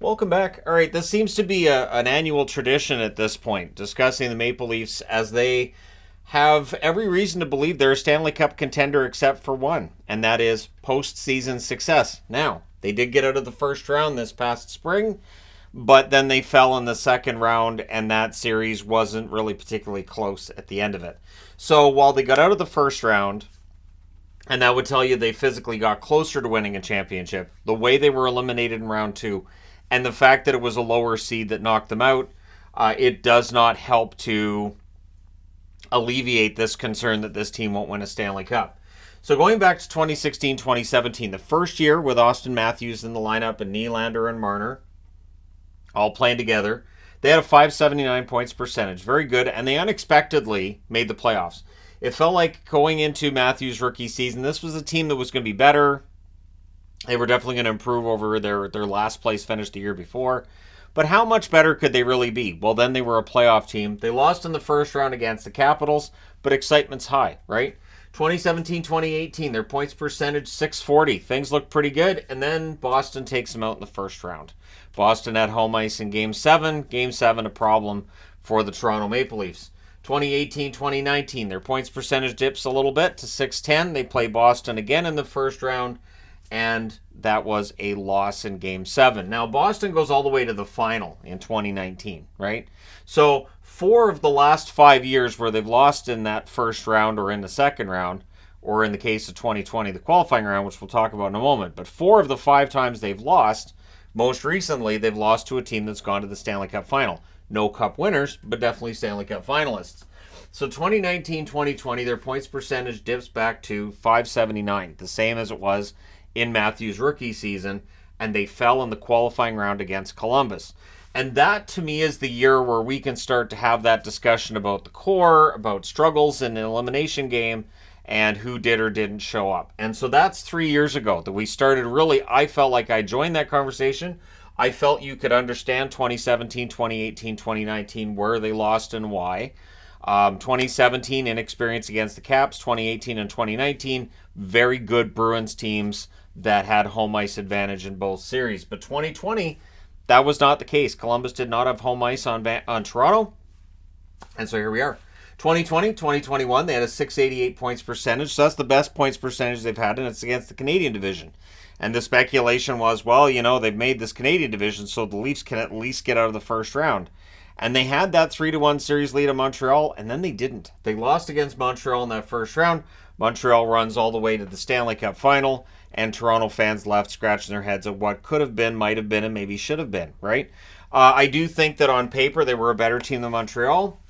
Welcome back. All right, this seems to be an annual tradition at this point, discussing the Maple Leafs as they have every reason to believe they're a Stanley Cup contender except for one, and that is postseason success. Now, they did get out of the first round this past spring, but then they fell in the second round, and that series wasn't really particularly close at the end of it. So while they got out of the first round, and that would tell you they physically got closer to winning a championship, the way they were eliminated in round two, and the fact that it was a lower seed that knocked them out, it does not help to alleviate this concern that this team won't win a Stanley Cup. So going back to 2016, 2017, the first year with Austin Matthews in the lineup and Nylander and Marner all playing together, they had a 579 points percentage. Very good, and they unexpectedly made the playoffs. It felt like going into Matthews' rookie season, this was a team that was going to be better. They were definitely going to improve over their last place finish the year before. But how much better could they really be? Well, then they were a playoff team. They lost in the first round against the Capitals, but excitement's high, right? 2017, 2018, their points percentage 640. Things look pretty good, and then Boston takes them out in the first round. Boston at home ice in Game 7. Game 7, a problem for the Toronto Maple Leafs. 2018, 2019, their points percentage dips a little bit to 610. They play Boston again in the first round, and that was a loss in Game 7. Now, Boston goes all the way to the final in 2019, right? So, 4 of the last 5 years where they've lost in that first round or in the second round, or in the case of 2020, the qualifying round, which we'll talk about in a moment, but 4 of the 5 times they've lost, most recently, they've lost to a team that's gone to the Stanley Cup final. No Cup winners, but definitely Stanley Cup finalists. So 2019-2020, their points percentage dips back to 579, the same as it was in Matthews' rookie season, and they fell in the qualifying round against Columbus. And that, to me, is the year where we can start to have that discussion about the core, about struggles in an elimination game, and who did or didn't show up. And so that's 3 years ago that we started really, I felt like I joined that conversation. I felt you could understand 2017, 2018, 2019, where they lost and why. 2017, inexperience against the Caps. 2018 and 2019, very good Bruins teams that had home ice advantage in both series. But 2020, that was not the case. Columbus did not have home ice on Toronto. And so here we are. 2020, 2021, they had a 688 points percentage. So that's the best points percentage they've had, and it's against the Canadian division. And the speculation was, well, they've made this Canadian division, so the Leafs can at least get out of the first round. And they had that 3-1 series lead in Montreal, and then they didn't. They lost against Montreal in that first round. Montreal runs all the way to the Stanley Cup final, and Toronto fans left scratching their heads at what could have been, might have been, and maybe should have been, right? I do think that on paper they were a better team than Montreal.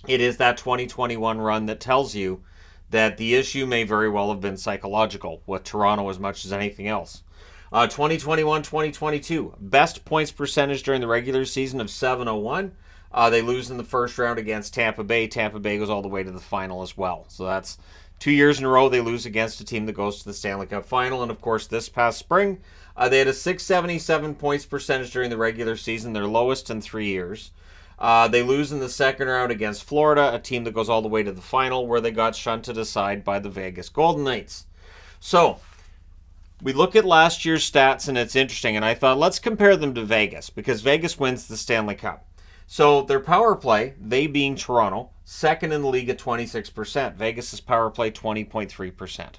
It is that 2021 run that tells you that the issue may very well have been psychological with Toronto as much as anything else. 2021-2022, best points percentage during the regular season of 701. They lose in the first round against Tampa Bay. Tampa Bay goes all the way to the final as well. So that's 2 years in a row they lose against a team that goes to the Stanley Cup final. And of course, this past spring, they had a 677 points percentage during the regular season, their lowest in 3 years. They lose in the second round against Florida, a team that goes all the way to the final, where they got shunted aside by the Vegas Golden Knights. So, we look at last year's stats, and it's interesting, and I thought, let's compare them to Vegas, because Vegas wins the Stanley Cup. So, their power play, they being Toronto, second in the league at 26%. Vegas' power play, 20.3%.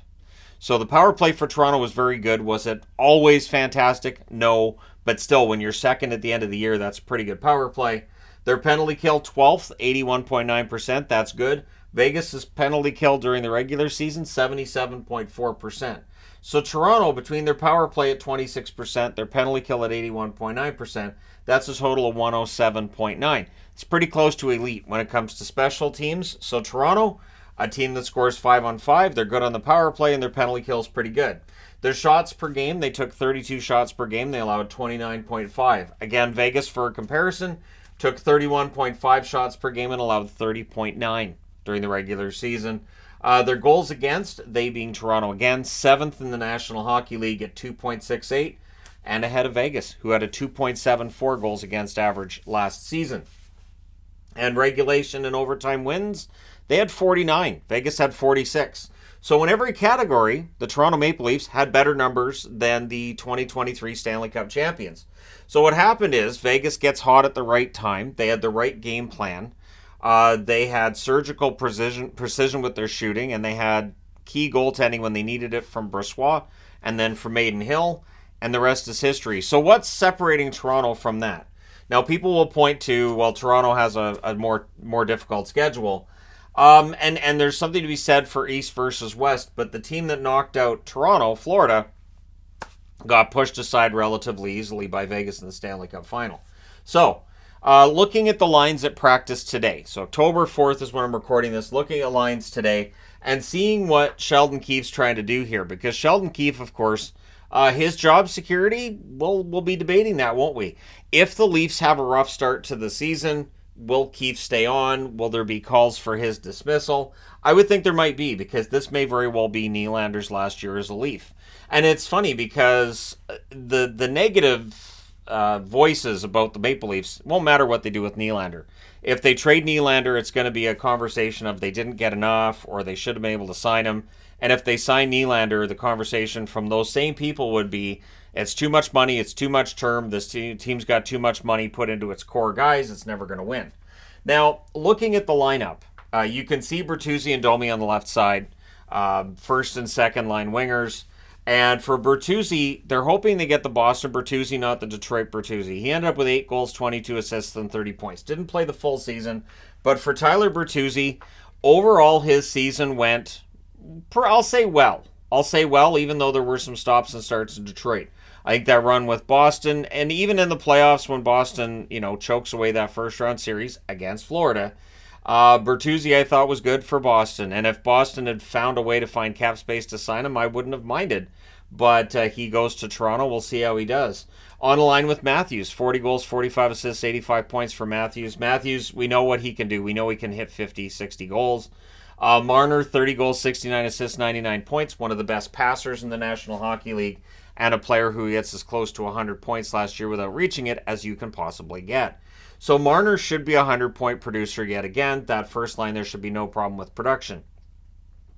So, the power play for Toronto was very good. Was it always fantastic? No, but still, when you're second at the end of the year, that's a pretty good power play. Their penalty kill, 12th, 81.9%. That's good. Vegas' penalty kill during the regular season, 77.4%. So Toronto, between their power play at 26%, their penalty kill at 81.9%, that's a total of 107.9. It's pretty close to elite when it comes to special teams. So Toronto, a team that scores 5 on 5, they're good on the power play, and their penalty kill is pretty good. Their shots per game, they took 32 shots per game. They allowed 29.5. Again, Vegas, for a comparison, took 31.5 shots per game and allowed 30.9 during the regular season. Their goals against, they being Toronto again, 7th in the National Hockey League at 2.68, and ahead of Vegas, who had a 2.74 goals against average last season. And regulation and overtime wins, they had 49. Vegas had 46. So in every category, the Toronto Maple Leafs had better numbers than the 2023 Stanley Cup champions. So what happened is Vegas gets hot at the right time. They had the right game plan. They had surgical precision with their shooting, and they had key goaltending when they needed it from Brossoit and then from Maiden Hill, and the rest is history. So what's separating Toronto from that? Now, people will point to, well, Toronto has a more difficult schedule. And there's something to be said for East versus West, but the team that knocked out Toronto, Florida, got pushed aside relatively easily by Vegas in the Stanley Cup final. So, looking at the lines at practice today, so October 4th is when I'm recording this, looking at lines today and seeing what Sheldon Keefe's trying to do here, because Sheldon Keefe, of course, his job security, we'll be debating that, won't we? If the Leafs have a rough start to the season, will Keefe stay on? Will there be calls for his dismissal? I would think there might be, because this may very well be Nylander's last year as a Leaf. And it's funny because the negative voices about the Maple Leafs won't matter what they do with Nylander. If they trade Nylander, it's going to be a conversation of they didn't get enough or they should have been able to sign him. And if they sign Nylander, the conversation from those same people would be, it's too much money, it's too much term, this team's got too much money put into its core guys, it's never going to win. Now, looking at the lineup, you can see Bertuzzi and Domi on the left side, first and second line wingers. And for Bertuzzi, they're hoping they get the Boston Bertuzzi, not the Detroit Bertuzzi. He ended up with 8 goals, 22 assists, and 30 points. Didn't play the full season. But for Tyler Bertuzzi, overall his season went, I'll say well, even though there were some stops and starts in Detroit. I think that run with Boston, and even in the playoffs when Boston, chokes away that first round series against Florida, Bertuzzi I thought was good for Boston. And if Boston had found a way to find cap space to sign him, I wouldn't have minded. But he goes to Toronto. We'll see how he does. On the line with Matthews, 40 goals, 45 assists, 85 points for Matthews. Matthews, we know what he can do. We know he can hit 50, 60 goals. Marner, 30 goals, 69 assists, 99 points. One of the best passers in the National Hockey League, and a player who gets as close to 100 points last year without reaching it as you can possibly get. So Marner should be a 100-point producer yet again. That first line, there should be no problem with production.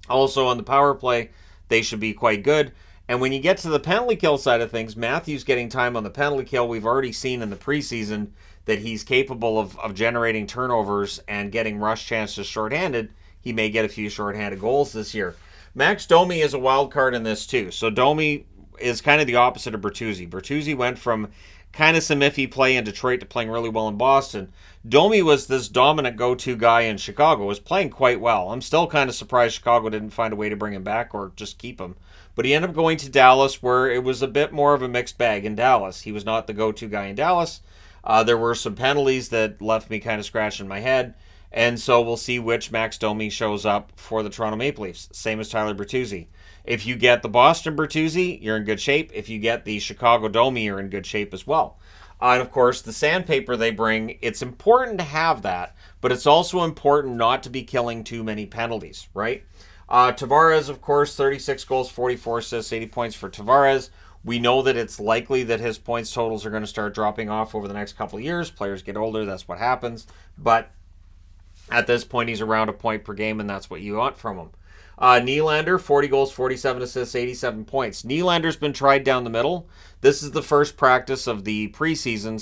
Also on the power play, they should be quite good. And when you get to the penalty kill side of things, Matthews getting time on the penalty kill. We've already seen in the preseason that he's capable of generating turnovers and getting rush chances shorthanded. He may get a few shorthanded goals this year. Max Domi is a wild card in this too. So Domi is kind of the opposite of Bertuzzi. Bertuzzi went from kind of some iffy play in Detroit to playing really well in Boston. Domi was this dominant go-to guy in Chicago, was playing quite well. I'm still kind of surprised Chicago didn't find a way to bring him back or just keep him. But he ended up going to Dallas, where it was a bit more of a mixed bag in Dallas. He was not the go-to guy in Dallas. There were some penalties that left me kind of scratching my head. And so we'll see which Max Domi shows up for the Toronto Maple Leafs. Same as Tyler Bertuzzi. If you get the Boston Bertuzzi, you're in good shape. If you get the Chicago Domi, you're in good shape as well. And of course, the sandpaper they bring, it's important to have that, but it's also important not to be killing too many penalties, right? Tavares, of course, 36 goals, 44 assists, 80 points for Tavares. We know that it's likely that his points totals are going to start dropping off over the next couple of years. Players get older, that's what happens. But at this point, he's around a point per game, and that's what you want from him. Nylander, 40 goals, 47 assists, 87 points. Nylander's been tried down the middle. This is the first practice of the preseason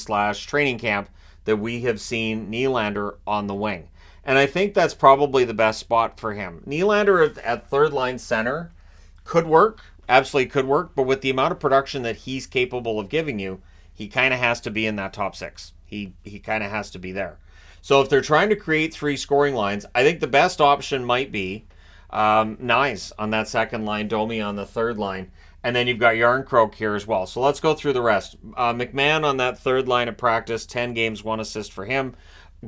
/ training camp that we have seen Nylander on the wing. And I think that's probably the best spot for him. Nylander at third line center could work, absolutely could work, but with the amount of production that he's capable of giving you, he kind of has to be in that top 6. He kind of has to be there. So if they're trying to create 3 scoring lines, I think the best option might be Nyes on that second line, Domi on the third line, and then you've got Yarncroke here as well. So let's go through the rest. McMahon on that third line of practice, 10 games, 1 assist for him.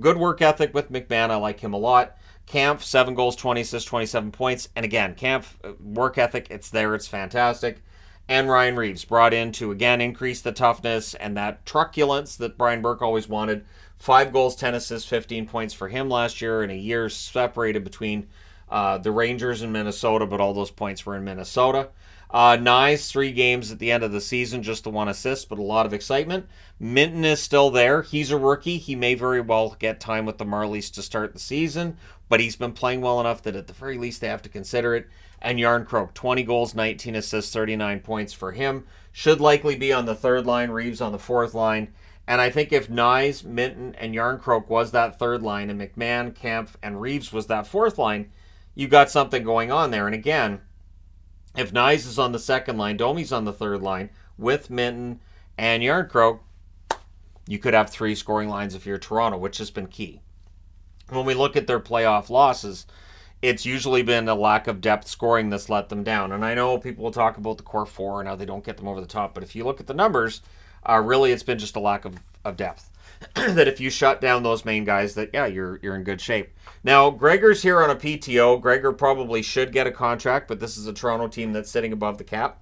Good work ethic with McMahon. I like him a lot. Kampf, 7 goals, 20 assists, 27 points. And again, Kampf, work ethic, it's there, it's fantastic. And Ryan Reeves brought in to, again, increase the toughness and that truculence that Brian Burke always wanted. 5 goals, 10 assists, 15 points for him last year in a year separated between the Rangers and Minnesota, but all those points were in Minnesota. Nyes, 3 games at the end of the season, just the 1 assist, but a lot of excitement. Minton is still there. He's a rookie. He may very well get time with the Marlies to start the season, but he's been playing well enough that at the very least they have to consider it. And Yarncroke, 20 goals, 19 assists, 39 points for him. Should likely be on the 3rd line, Reeves on the 4th line. And I think if Nyes, Minton, and Yarncroke was that 3rd line, and McMahon, Kampf, and Reeves was that 4th line, you got something going on there. And again, if Nyes is on the 2nd line, Domi's on the 3rd line, with Minton and Yarncroke, you could have 3 scoring lines if you're Toronto, which has been key. When we look at their playoff losses, it's usually been a lack of depth scoring that's let them down. And I know people will talk about the core 4 and how they don't get them over the top, but if you look at the numbers, really it's been just a lack of depth. That if you shut down those main guys, that, yeah, you're in good shape. Now, Gregor's here on a PTO. Gregor probably should get a contract, but this is a Toronto team that's sitting above the cap.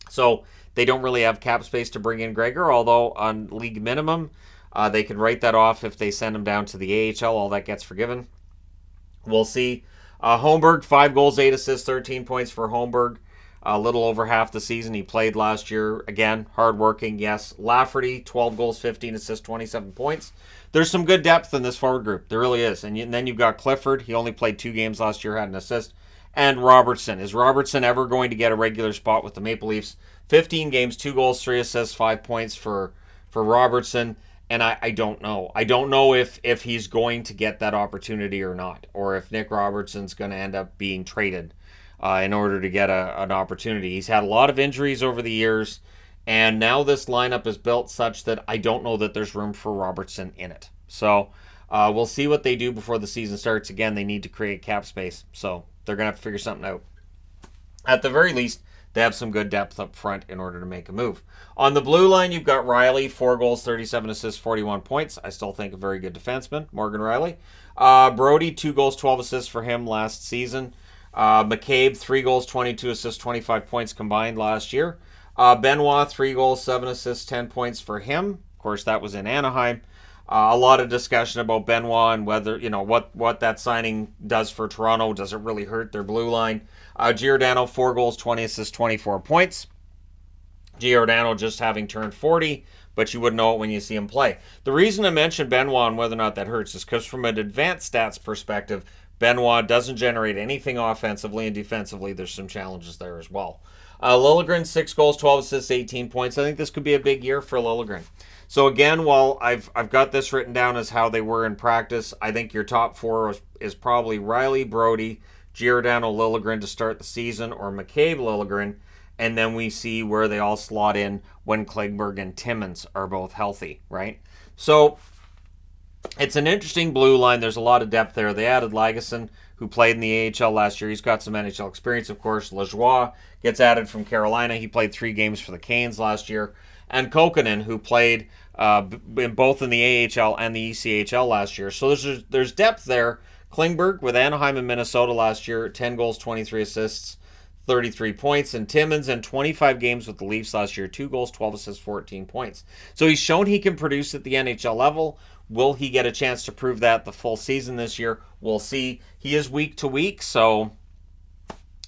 So they don't really have cap space to bring in Gregor, although on league minimum, they can write that off if they send him down to the AHL. All that gets forgiven. We'll see. Holmberg, 5 goals, 8 assists, 13 points for Holmberg. A little over half the season he played last year. Again, hardworking, yes. Lafferty, 12 goals, 15 assists, 27 points. There's some good depth in this forward group. There really is. And then you've got Clifford. He only played 2 games last year, had an assist. And Robertson. Is Robertson ever going to get a regular spot with the Maple Leafs? 15 games, 2 goals, 3 assists, 5 points for Robertson. And I don't know. I don't know if he's going to get that opportunity or not. Or if Nick Robertson's going to end up being traded in order to get an opportunity. He's had a lot of injuries over the years, and now this lineup is built such that I don't know that there's room for Robertson in it. So we'll see what they do before the season starts. Again, they need to create cap space, so they're going to have to figure something out. At the very least, they have some good depth up front in order to make a move. On the blue line, you've got Riley, 4 goals, 37 assists, 41 points. I still think a very good defenseman, Morgan Riley. Brody, 2 goals, 12 assists for him last season. McCabe, 3 goals, 22 assists, 25 points combined last year. Benoit, 3 goals, 7 assists, 10 points for him. Of course, that was in Anaheim. A lot of discussion about Benoit and whether, what that signing does for Toronto. Does it really hurt their blue line? Giordano, 4 goals, 20 assists, 24 points. Giordano just having turned 40, but you wouldn't know it when you see him play. The reason I mentioned Benoit and whether or not that hurts is because from an advanced stats perspective, Benoit doesn't generate anything offensively, and defensively there's some challenges there as well. Liljegren, 6 goals, 12 assists, 18 points. I think this could be a big year for Liljegren. So again, while I've got this written down as how they were in practice, I think your top 4 is probably Riley, Brody, Giordano, Liljegren to start the season, or McCabe, Liljegren, and then we see where they all slot in when Klingberg and Timmins are both healthy, right? So it's an interesting blue line. There's a lot of depth there. They added Lagesson, who played in the AHL last year. He's got some NHL experience, of course. Lajoie gets added from Carolina. He played 3 games for the Canes last year. And Kokkonen, who played both in the AHL and the ECHL last year. So there's depth there. Klingberg with Anaheim and Minnesota last year, 10 goals, 23 assists, 33 points. And Timmins in 25 games with the Leafs last year, 2 goals, 12 assists, 14 points. So he's shown he can produce at the NHL level. Will he get a chance to prove that the full season this year? We'll see. He is week to week, so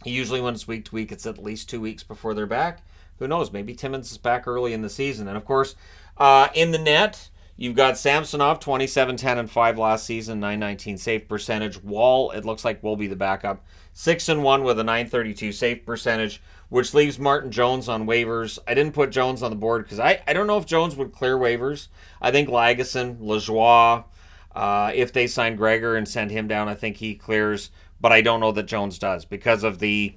usually when it's week to week, it's at least 2 weeks before they're back. Who knows? Maybe Timmins is back early in the season. And of course, in the net, you've got Samsonov, 27, 10, and 5 last season, 919 save percentage. Wall, it looks like, will be the backup. 6-1 with a 932 save percentage, which leaves Martin Jones on waivers. I didn't put Jones on the board because I don't know if Jones would clear waivers. I think Lagesson, Lajoie, if they sign Gregor and send him down, I think he clears. But I don't know that Jones does because of the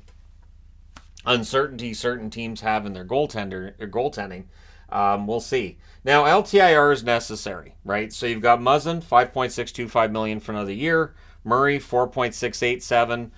uncertainty certain teams have in their goaltending. We'll see. Now, LTIR is necessary, right? So you've got Muzzin, $5.625 million for another year. Murray, $4.687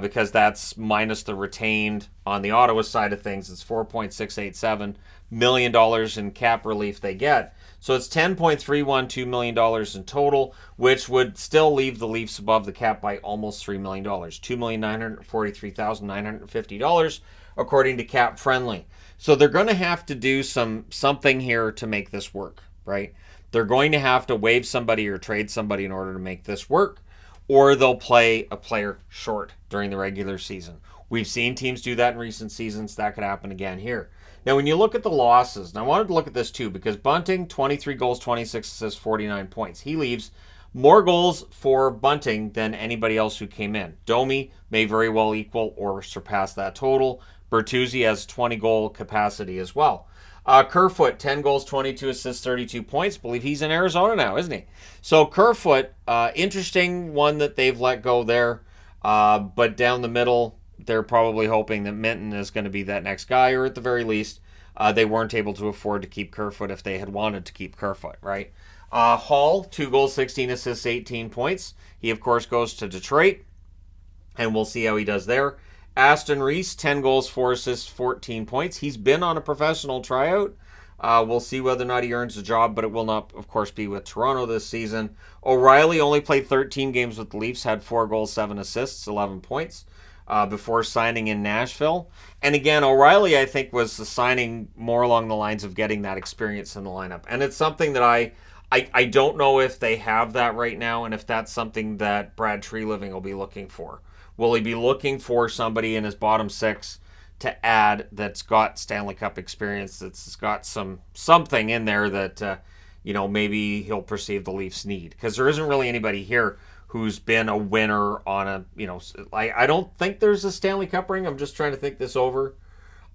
because that's minus the retained on the Ottawa side of things. It's $4.687 million in cap relief they get. So it's $10.312 million in total, which would still leave the Leafs above the cap by almost $3 million. $2,943,950 according to Cap Friendly. So they're going to have to do something here to make this work, right? They're going to have to waive somebody or trade somebody in order to make this work, or they'll play a player short during the regular season, We've seen teams do that in recent seasons. That could happen again here. Now, when you look at the losses, and I wanted to look at this too, because Bunting, 23 goals, 26 assists, 49 points. He leaves more goals for Bunting than anybody else who came in. Domi may very well equal or surpass that total. Bertuzzi has 20-goal capacity as well. Kerfoot, 10 goals, 22 assists, 32 points. Believe he's in Arizona now, isn't he? So Kerfoot, interesting one that they've let go there. But down the middle, they're probably hoping that Minton is going to be that next guy, or at the very least, they weren't able to afford to keep Kerfoot if they had wanted to keep Kerfoot, right? Hall, 2 goals, 16 assists, 18 points. He, of course, goes to Detroit, and we'll see how he does there. Aston Reese, 10 goals, 4 assists, 14 points. He's been on a professional tryout. We'll see whether or not he earns a job, but it will not, of course, be with Toronto this season. O'Reilly only played 13 games with the Leafs, had 4 goals, 7 assists, 11 points before signing in Nashville. And again, O'Reilly, I think, was the signing more along the lines of getting that experience in the lineup. And it's something that I don't know if they have that right now, and if that's something that Brad Treliving will be looking for. Will he be looking for somebody in his bottom 6 to add that's got Stanley Cup experience, that's got something in there that, maybe he'll perceive the Leafs need? Because there isn't really anybody here who's been a winner on a, I don't think there's a Stanley Cup ring. I'm just trying to think this over.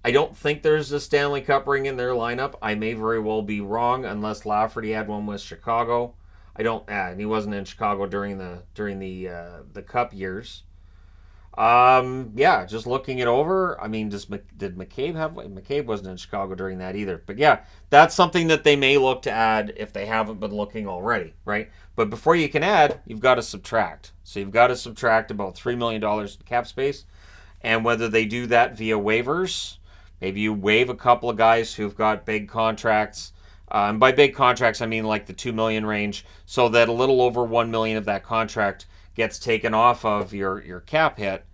I don't think there's a Stanley Cup ring in their lineup. I may very well be wrong, unless Lafferty had one with Chicago. And he wasn't in Chicago during the Cup years. Just looking it over. I mean, did McCabe have one? McCabe wasn't in Chicago during that either. But yeah, that's something that they may look to add if they haven't been looking already, right? But before you can add, you've got to subtract. So you've got to subtract about $3 million in cap space. And whether they do that via waivers, maybe you waive a couple of guys who've got big contracts. And by big contracts, I mean like the $2 million range, so that a little over $1 million of that contract gets taken off of your cap hit.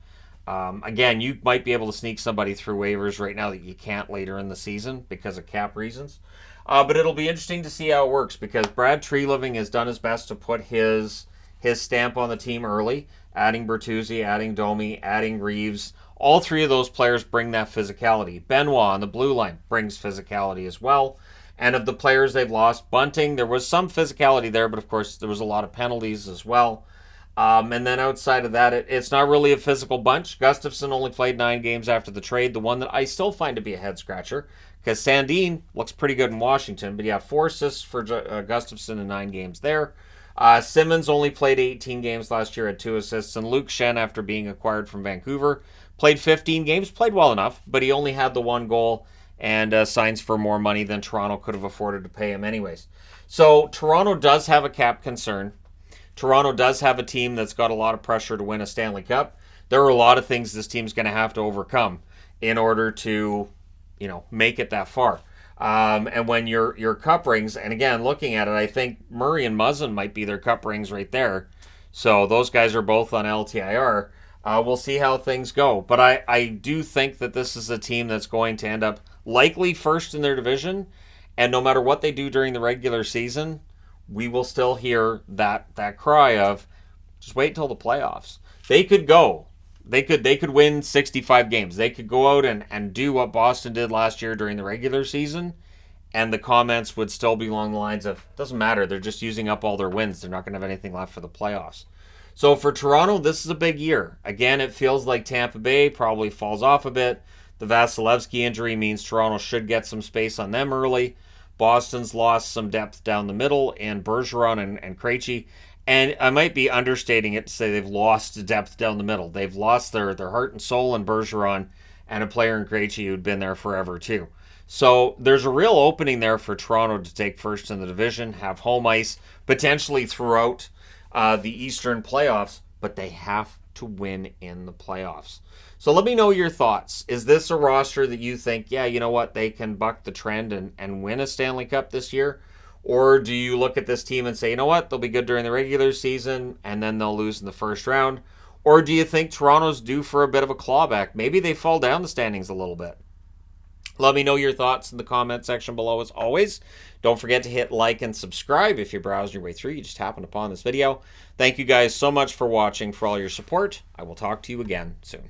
Again, you might be able to sneak somebody through waivers right now that you can't later in the season because of cap reasons. But it'll be interesting to see how it works, because Brad Treliving has done his best to put his stamp on the team early, adding Bertuzzi, adding Domi, adding Reeves. All 3 of those players bring that physicality. Benoit on the blue line brings physicality as well. And of the players they've lost, Bunting, there was some physicality there, but of course there was a lot of penalties as well. And then outside of that, it's not really a physical bunch. Gustafsson only played 9 games after the trade. The one that I still find to be a head-scratcher, because Sandin looks pretty good in Washington, but yeah, 4 assists for Gustafsson in 9 games there. Simmons only played 18 games last year, had 2 assists, and Luke Shen, after being acquired from Vancouver, played 15 games, played well enough, but he only had the 1 goal and signs for more money than Toronto could have afforded to pay him anyways. So Toronto does have a cap concern. Toronto does have a team that's got a lot of pressure to win a Stanley Cup. There are a lot of things this team's going to have to overcome in order to, make it that far. And when your cup rings, and again, looking at it, I think Murray and Muzzin might be their cup rings right there. So those guys are both on LTIR. We'll see how things go. But I do think that this is a team that's going to end up likely first in their division. And no matter what they do during the regular season, we will still hear that cry of just wait till the playoffs. They could go. They could win 65 games. They could go out and do what Boston did last year during the regular season, and the comments would still be along the lines of, doesn't matter, they're just using up all their wins. They're not going to have anything left for the playoffs. So for Toronto, this is a big year. Again, it feels like Tampa Bay probably falls off a bit. The Vasilevsky injury means Toronto should get some space on them early. Boston's lost some depth down the middle, and Bergeron and Krejci. And I might be understating it to say they've lost depth down the middle. They've lost their heart and soul in Bergeron, and a player in Krejci who'd been there forever too. So there's a real opening there for Toronto to take first in the division, have home ice potentially throughout the Eastern playoffs, but they have to win in the playoffs. So let me know your thoughts. Is this a roster that you think, yeah, you know what, they can buck the trend and win a Stanley Cup this year? Or do you look at this team and say, you know what, they'll be good during the regular season and then they'll lose in the first round? Or do you think Toronto's due for a bit of a clawback? Maybe they fall down the standings a little bit. Let me know your thoughts in the comment section below as always. Don't forget to hit like and subscribe if you're browsing your way through. You just happened upon this video. Thank you guys so much for watching, for all your support. I will talk to you again soon.